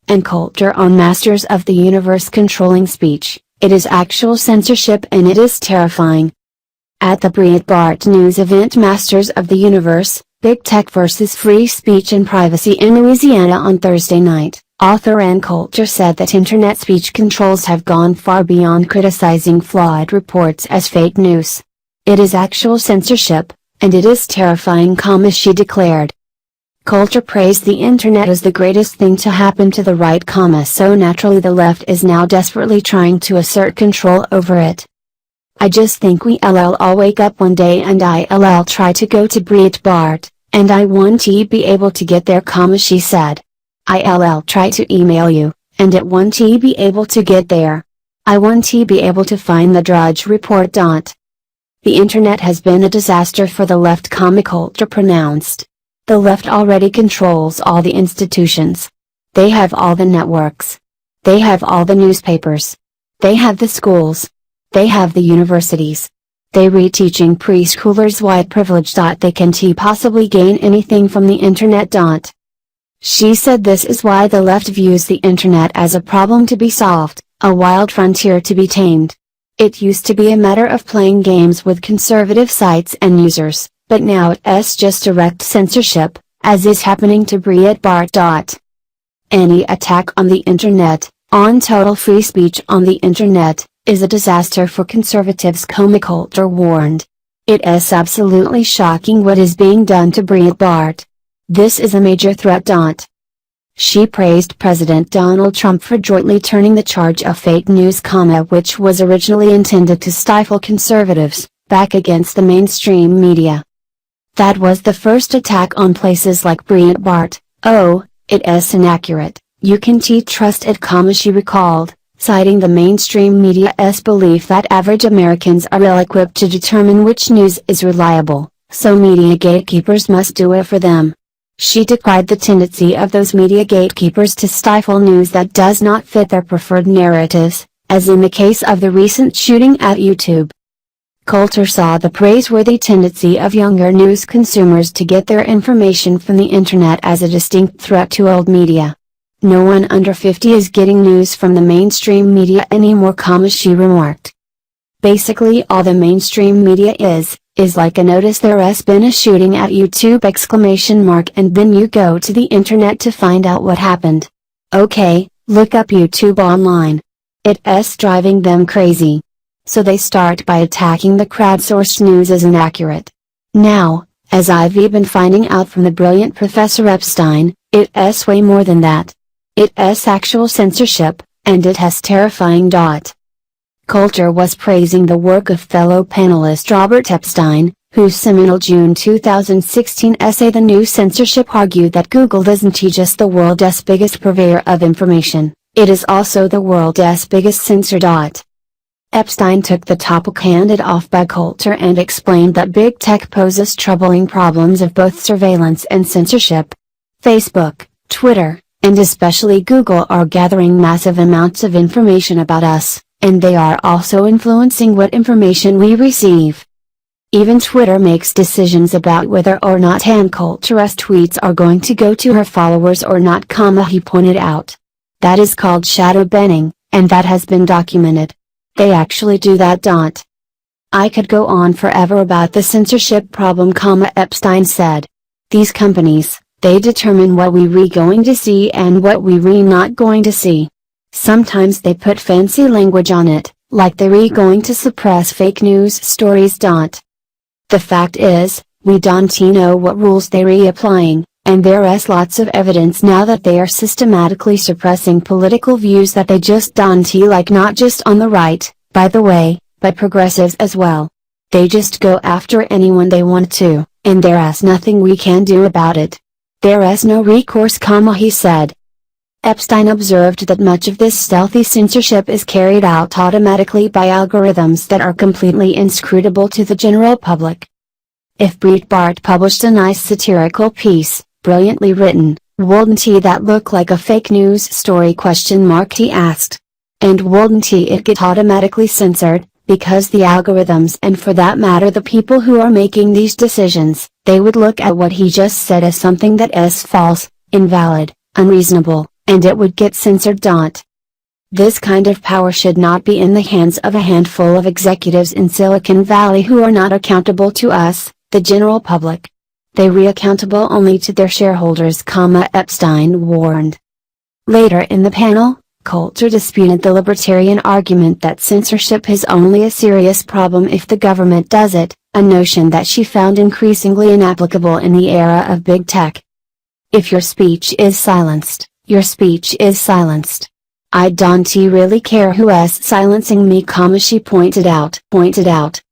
Ann Coulter on Masters of the Universe controlling speech. It is actual censorship and it is terrifying. At the Breitbart news event Masters of the Universe, Big Tech versus Free Speech and Privacy in Louisiana on Thursday night, author Ann Coulter said that internet speech controls have gone far beyond criticizing flawed reports as fake news. It is actual censorship, and it is terrifying, she declared. Coulter praised the internet as the greatest thing to happen to the right, so naturally the left is now desperately trying to assert control over it. I just think all wake up one day and I'll try to go to Breitbart, and I want to be able to get there, she said. I'll try to email you, and it want to be able to get there. I want to be able to find the Drudge report. The internet has been a disaster for the left, Coulter pronounced. The left already controls all the institutions. They have all the networks. They have all the newspapers. They have the schools. They have the universities. They reteaching preschoolers white privilege. They can't possibly gain anything from the internet. She said this is why the left views the internet as a problem to be solved, a wild frontier to be tamed. It used to be a matter of playing games with conservative sites and users, but now it's just direct censorship, as is happening to Breitbart. Any attack on the internet, on total free speech on the internet, is a disaster for conservatives, Coulter warned. It is absolutely shocking what is being done to Breitbart. This is a major threat. She praised President Donald Trump for jointly turning the charge of fake news, which was originally intended to stifle conservatives, back against the mainstream media. That was the first attack on places like Breitbart. Oh, it is inaccurate, you can't trust it, she recalled, citing the mainstream media's belief that average Americans are ill-equipped to determine which news is reliable, so media gatekeepers must do it for them. She decried the tendency of those media gatekeepers to stifle news that does not fit their preferred narratives, as in the case of the recent shooting at YouTube. Coulter saw the praiseworthy tendency of younger news consumers to get their information from the internet as a distinct threat to old media. No one under 50 is getting news from the mainstream media anymore, she remarked. Basically all the mainstream media is like a notice there's been a shooting at YouTube! And then you go to the internet to find out what happened. Okay, look up YouTube online. It's driving them crazy. So they start by attacking the crowdsourced news as inaccurate. Now, as I've been finding out from the brilliant Professor Epstein, it's way more than that. It's actual censorship, and it has terrifying. Coulter was praising the work of fellow panelist Robert Epstein, whose seminal June 2016 essay The New Censorship argued that Google isn't just the world's biggest purveyor of information, it is also the world's biggest censor. Epstein took the topic handed off by Coulter and explained that big tech poses troubling problems of both surveillance and censorship. Facebook, Twitter, and especially Google are gathering massive amounts of information about us, and they are also influencing what information we receive. Even Twitter makes decisions about whether or not Ann Coulter's tweets are going to go to her followers or not, he pointed out. That is called shadow banning, and that has been documented. They actually do that. I could go on forever about the censorship problem, Epstein said. These companies, they determine what we going to see and what we not going to see. Sometimes they put fancy language on it, like they're going to suppress fake news stories. The fact is, we don't know what rules they're applying, and there's lots of evidence now that they are systematically suppressing political views that they just don't like, not just on the right, by the way, but progressives as well. They just go after anyone they want to, and there's nothing we can do about it. There's no recourse, he said. Epstein observed that much of this stealthy censorship is carried out automatically by algorithms that are completely inscrutable to the general public. If Breitbart published a nice satirical piece, brilliantly written, wouldn't that look like a fake news story? He asked. And wouldn't it get automatically censored, because the algorithms and for that matter the people who are making these decisions, they would look at what he just said as something that is false, invalid, unreasonable, and it would get censored. This kind of power should not be in the hands of a handful of executives in Silicon Valley who are not accountable to us, the general public. They are accountable only to their shareholders, Epstein warned. Later in the panel, Coulter disputed the libertarian argument that censorship is only a serious problem if the government does it, a notion that she found increasingly inapplicable in the era of big tech. If your speech is silenced, your speech is silenced. I don't really care who's silencing me, she pointed out.